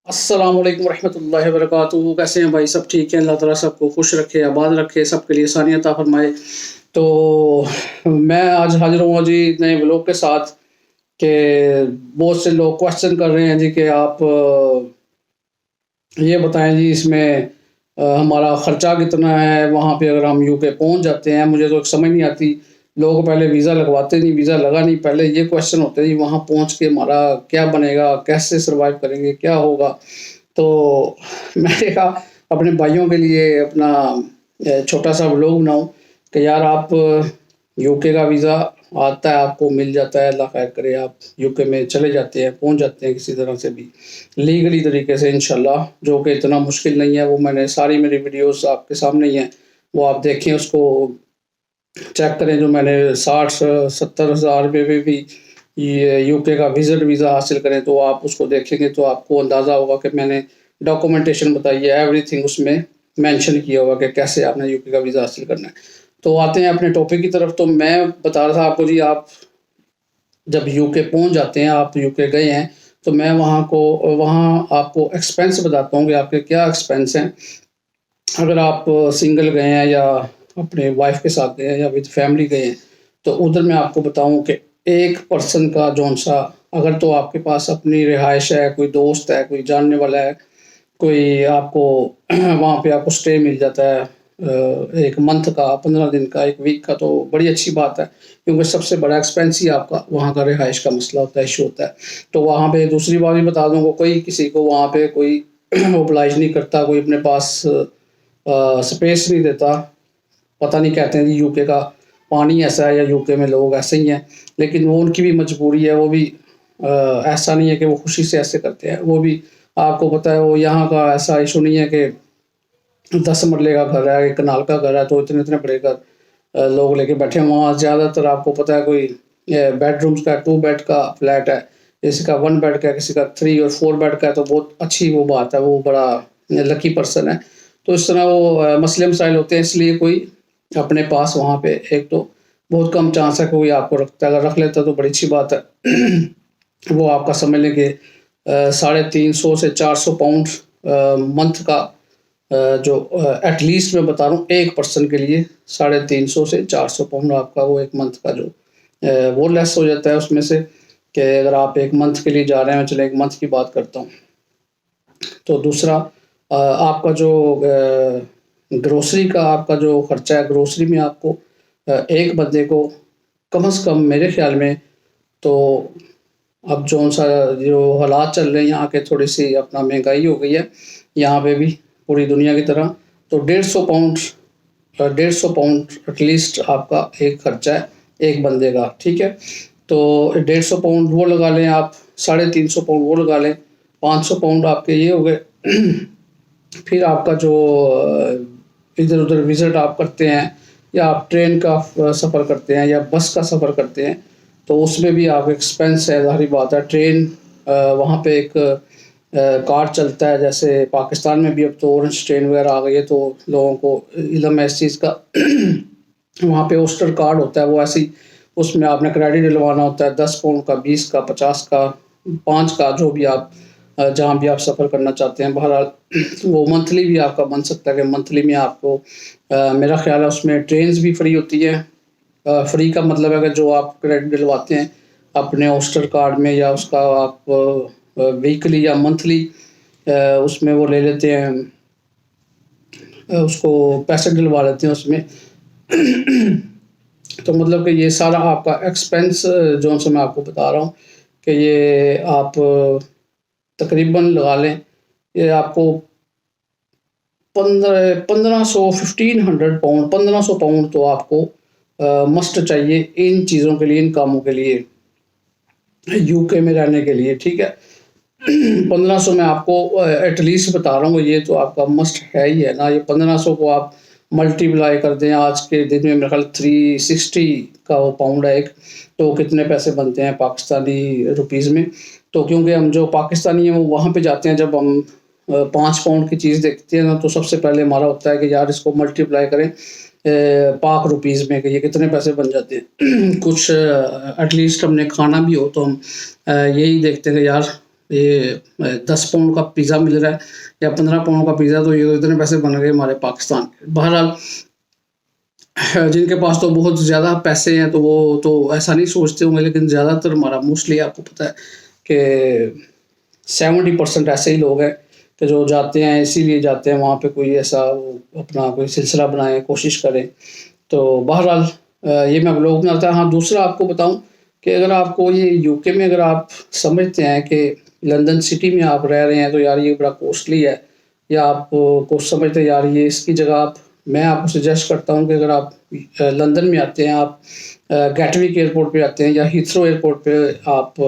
السلام علیکم ورحمۃ اللہ وبرکاتہ. کیسے ہیں بھائی؟ سب ٹھیک ہے؟ اللہ تعالیٰ سب کو خوش رکھے، آباد رکھے، سب کے لیے آسانیاں عطا فرمائے. تو میں آج حاضر ہوں جی نئے بلاگ کے ساتھ کہ بہت سے لوگ کوشچن کر رہے ہیں جی کہ آپ یہ بتائیں جی اس میں ہمارا خرچہ کتنا ہے وہاں پہ اگر ہم یو کے پہنچ جاتے ہیں. مجھے تو سمجھ نہیں آتی، لوگ پہلے ویزا لگواتے نہیں، ویزا لگا نہیں، پہلے یہ کوشچن ہوتے ہیں جی وہاں پہنچ کے ہمارا کیا بنے گا، کیسے سروائیو کریں گے، کیا ہوگا. تو میں نے کہا اپنے بھائیوں کے لیے اپنا چھوٹا سا بلاگ بناؤں کہ یار آپ یو کے کا ویزا آتا ہے، آپ کو مل جاتا ہے، اللہ خیر کرے، آپ یو کے میں چلے جاتے ہیں، پہنچ جاتے ہیں کسی طرح سے بھی لیگلی طریقے سے انشاءاللہ، جو کہ اتنا مشکل نہیں ہے. وہ میں نے ساری میری ویڈیوز آپ کے سامنے ہی ہیں، وہ آپ دیکھیں، اس کو چیک کریں. جو میں نے 60-70 ہزار روپے پہ بھی یہ یو کے کا وزٹ ویزا حاصل کریں تو آپ اس کو دیکھیں گے تو آپ کو اندازہ ہوگا کہ میں نے ڈاکومنٹیشن بتائی ہے، ایوری تھنگ اس میں مینشن کیا ہوگا کہ کیسے آپ نے یو کے کا ویزا حاصل کرنا ہے. تو آتے ہیں اپنے ٹاپک کی طرف. تو میں بتا رہا تھا آپ کو جی، آپ جب یو کے پہنچ جاتے ہیں، آپ یو کے گئے ہیں، تو میں وہاں آپ کو ایکسپینس بتاتا ہوں کہ آپ کے کیا ایکسپینس ہیں. اگر آپ سنگل گئے ہیں یا اپنے وائف کے ساتھ گئے ہیں یا وتھ فیملی گئے ہیں تو ادھر میں آپ کو بتاؤں کہ ایک پرسن کا جون سا، اگر تو آپ کے پاس اپنی رہائش ہے، کوئی دوست ہے، کوئی جاننے والا ہے، کوئی آپ کو وہاں پہ آپ کو اسٹے مل جاتا ہے ایک منتھ کا، 15 دن کا، ایک ویک کا، تو بڑی اچھی بات ہے. کیونکہ سب سے بڑا ایکسپینس ہی آپ کا وہاں کا رہائش کا مسئلہ ہوتا ہے، ایشو ہوتا ہے. تو وہاں پہ دوسری بات بھی بتا دوں گا، کوئی کسی کو وہاں پہ کوئی اوبلائج نہیں کرتا، کوئی اپنے پاس اسپیس نہیں دیتا. پتہ نہیں، کہتے ہیں جی یو کے کا پانی ایسا ہے یا یو کے میں لوگ ایسے ہی ہیں، لیکن وہ ان کی بھی مجبوری ہے. وہ بھی ایسا نہیں ہے کہ وہ خوشی سے ایسے کرتے ہیں. وہ بھی آپ کو پتہ ہے، وہ یہاں کا ایسا ایشو نہیں ہے کہ 10 مرلے کا گھر ہے، ایک کنال کا گھر ہے تو اتنے بڑے گھر لوگ لے کے بیٹھے ہیں. وہاں زیادہ تر آپ کو پتہ ہے کوئی بیڈ رومز کا 2 بیڈ کا فلیٹ ہے، کسی کا 1 بیڈ کا ہے، کسی کا 3 اور 4 بیڈ کا ہے، تو بہت اچھی وہ بات ہے، وہ بڑا لکی پرسن ہے. تو اس طرح وہ مسئلے مسائل ہوتے ہیں. اس لیے کوئی اپنے پاس وہاں پہ ایک تو بہت کم چانس ہے کہ کوئی آپ کو رکھتا ہے. اگر رکھ لیتا تو بڑی اچھی بات ہے. وہ آپ کا سمجھ لیں کہ 350 سے 400 پاؤنڈ منتھ کا، جو ایٹ لیسٹ میں بتا رہا ہوں ایک پرسن کے لیے 350 سے 400 پاؤنڈ آپ کا وہ ایک منتھ کا جو وہ لیس ہو جاتا ہے اس میں سے، کہ اگر آپ ایک منتھ کے لیے جا رہے ہیں. چلیں ایک منتھ کی بات کرتا ہوں. تو دوسرا آپ کا جو گروسری کا آپ کا جو خرچہ ہے، گروسری میں آپ کو ایک بندے کو کم از کم میرے خیال میں، تو اب جو حالات چل رہے ہیں یہاں کے، تھوڑی سی اپنا مہنگائی ہو گئی ہے یہاں پہ بھی پوری دنیا کی طرح، تو 150 پاؤنڈ ایٹ لیسٹ آپ کا ایک خرچہ ہے ایک بندے کا. ٹھیک ہے، تو 150 پاؤنڈ وہ لگا لیں آپ، 350 پاؤنڈ وہ لگا لیں، 500 پاؤنڈ آپ کے یہ ہو گئے. پھر آپ کا جو ادھر ادھر وزٹ آپ کرتے ہیں، یا آپ ٹرین کا سفر کرتے ہیں یا بس کا سفر کرتے ہیں، تو اس میں بھی آپ ایکسپینس ہے، ظاہری بات ہے. ٹرین وہاں پہ ایک کارڈ چلتا ہے، جیسے پاکستان میں بھی اب تو اورنج ٹرین وغیرہ آ گئی ہے، تو لوگوں کو علم ہے اس چیز کا. وہاں پہ اوسٹر کارڈ ہوتا ہے، وہ ایسی اس میں آپ نے کریڈٹ ڈلوانا ہوتا ہے، 10 پاؤنڈ کا، 20 کا، 50 کا، 5 کا، جو بھی آپ جہاں بھی آپ سفر کرنا چاہتے ہیں. بہرحال وہ منتھلی بھی آپ کا بن سکتا ہے کہ منتھلی میں آپ کو میرا خیال ہے اس میں ٹرینز بھی فری ہوتی ہے. فری کا مطلب ہے کہ جو آپ کریڈٹ ڈلواتے ہیں اپنے اوسٹر کارڈ میں، یا اس کا آپ ویکلی یا منتھلی اس میں وہ لے لیتے ہیں، اس کو پیسے ڈلوا لیتے ہیں اس میں. تو مطلب کہ یہ سارا آپ کا ایکسپینس جو سے میں آپ کو بتا رہا ہوں کہ یہ آپ تقریباً لگا لیں، یہ آپ کو 1500 پاؤنڈ 1500 پاؤنڈ تو آپ کو مسٹ چاہیے ان چیزوں کے لیے، ان کاموں کے لیے، یو کے میں رہنے کے لیے. ٹھیک ہے، 1500 میں آپ کو ایٹ لیسٹ بتا رہا ہوں، یہ تو آپ کا مسٹ ہے ہی ہے نا. یہ 1500 کو آپ ملٹی پلائی کر دیں، آج کے دن میں میرے خیال 360 کا وہ پاؤنڈ ہے ایک، تو کتنے پیسے بنتے ہیں پاکستانی روپیز میں. تو کیونکہ ہم جو پاکستانی ہیں وہ وہاں پہ جاتے ہیں، جب ہم 5 پاؤنڈ کی چیز دیکھتے ہیں نا، تو سب سے پہلے ہمارا ہوتا ہے کہ یار اس کو ملٹی پلائی کریں پاک روپیز میں، کہ یہ کتنے پیسے بن جاتے ہیں. کچھ ایٹ لیسٹ ہم نے کھانا بھی ہو تو ہم یہی دیکھتے ہیں کہ یار یہ 10 پاؤنڈ کا پیزا مل رہا ہے یا 15 پاؤنڈ کا پیزا، تو یہ تو اتنے پیسے بن گئے ہمارے پاکستان کے۔ بہرحال جن کے پاس تو بہت زیادہ پیسے ہیں تو وہ تو ایسا نہیں سوچتے ہوں گے، لیکن زیادہ تر ہمارا موسٹلی آپ کو پتہ ہے کہ 70% ایسے ہی لوگ ہیں کہ جو جاتے ہیں اسی لیے جاتے ہیں وہاں پہ، کوئی ایسا اپنا کوئی سلسلہ بنائیں، کوشش کریں۔ تو بہرحال یہ میں بلاگ بناتا ہوں۔ ہاں دوسرا آپ کو بتاؤں کہ اگر آپ کو یہ یو کے میں اگر آپ سمجھتے ہیں کہ لندن سٹی میں آپ رہ رہے ہیں تو یار یہ بڑا کوسٹلی ہے، یا آپ کو سمجھتے ہیں یار یہ اس کی جگہ میں آپ کو سجیسٹ کرتا ہوں کہ اگر آپ لندن میں آتے ہیں، آپ گیٹوک ایئرپورٹ پہ آتے ہیں یا ہیتھرو ایئرپورٹ پہ آپ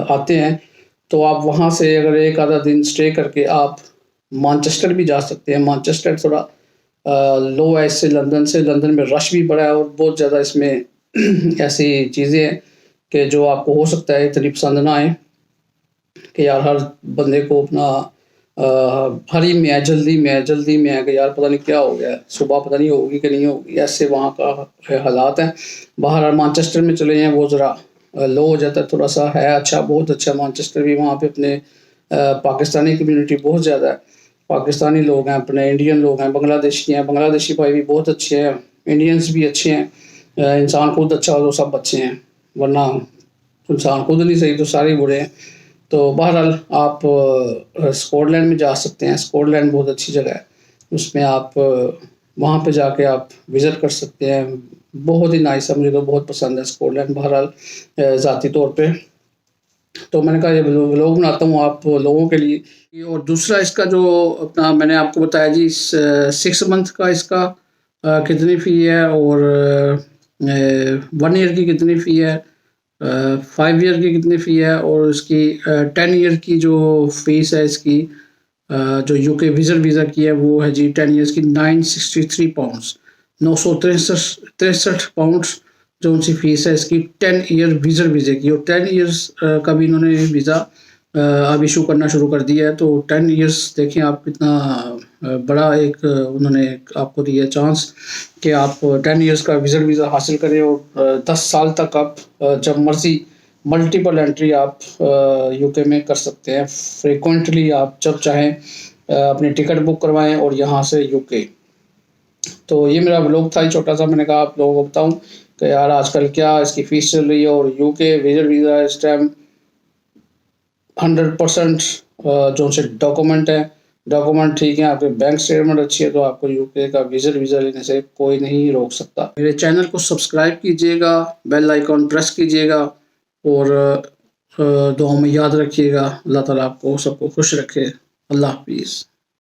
آتے ہیں، تو آپ وہاں سے اگر ایک آدھا دن سٹے کر کے آپ مانچسٹر بھی جا سکتے ہیں۔ مانچسٹر تھوڑا لو ہے اس سے، لندن میں رش بھی بڑا ہے اور بہت زیادہ اس میں ایسی چیزیں ہیں کہ جو آپ کو ہو سکتا ہے اتنی پسند نہ آئیں، کہ یار ہر بندے کو اپنا ہری میں ہے، جلدی میں ہے کہ یار پتہ نہیں کیا ہو گیا ہے، صبح پتہ نہیں ہوگی کہ نہیں ہوگی، ایسے وہاں کا حالات ہیں۔ باہر مانچسٹر میں چلے جائیں، وہ ذرا لو ہو جاتا ہے، تھوڑا سا ہے اچھا، بہت اچھا مانچسٹر بھی۔ وہاں پہ اپنے پاکستانی کمیونٹی بہت زیادہ ہے، پاکستانی لوگ ہیں، اپنے انڈین لوگ ہیں، بنگلہ دیشی ہیں، بنگلہ دیشی بھائی بھی بہت اچھے ہیں، انڈینس بھی اچھے ہیں۔ انسان خود اچھا ہو تو سب اچھے ہیں، ورنہ انسان خود نہیں صحیح تو سارے برے ہیں۔ تو بہرحال آپ اسکاٹ لینڈ میں جا سکتے ہیں، اسکاٹ لینڈ بہت اچھی جگہ ہے، اس میں آپ وہاں پہ جا کے آپ وزٹ کر سکتے ہیں، بہت ہی نائس ہے، مجھے تو بہت پسند ہے اسکاٹ لینڈ بہرحال ذاتی طور پہ۔ تو میں نے کہا یہ ولاگ بناتا ہوں آپ لوگوں کے لیے۔ اور دوسرا اس کا جو اپنا میں نے آپ کو بتایا جی 6 منتھ کا اس کا کتنی فی ہے، اور 1 ایئر کی کتنی فی ہے، 5 ایئر کی کتنی فی ہے، اور اس کی 10 ایئر کی جو فیس ہے اس کی جو یو کے ویزا کی ہے وہ ہے جی 10 ایئرس کی 963 پاؤنڈس، 963 پاؤنڈس جو ان سی فیس ہے اس کی 10 ایئر ویزے کی۔ اور 10 ایئرس کا بھی انہوں نے ویزا اب ایشو کرنا شروع کر دیا ہے۔ تو 10 ایئرس دیکھیں آپ کتنا بڑا ایک انہوں نے آپ کو دیا چانس کہ آپ 10 ایئرس کا ویزا حاصل کریں، اور 10 سال تک آپ جب مرضی ملٹیپل انٹری آپ یو کے میں کر سکتے ہیں، فریکوینٹلی آپ جب چاہیں اپنی ٹکٹ بک کروائیں اور یہاں سے یو کے۔ تو یہ میرا بلاگ تھا چھوٹا سا، میں نے کہا آپ لوگوں کو بتاؤں کہ یار آج کل کیا اس کی فیس چل رہی ہے، اور یو کے ویزا اس ٹائم 100% جو ان سے ڈاکومنٹ ٹھیک ہے، آپ کے بینک اسٹیٹمنٹ اچھی ہے، تو آپ کو یو کے کا ویزا لینے سے کوئی نہیں روک سکتا۔ میرے چینل کو سبسکرائب کیجیے گا، بیل آئیکن پریس کیجیے گا، اور دعاؤں میں یاد رکھیے گا۔ اللہ تعالیٰ آپ کو سب کو خوش رکھے۔ اللہ حافظ۔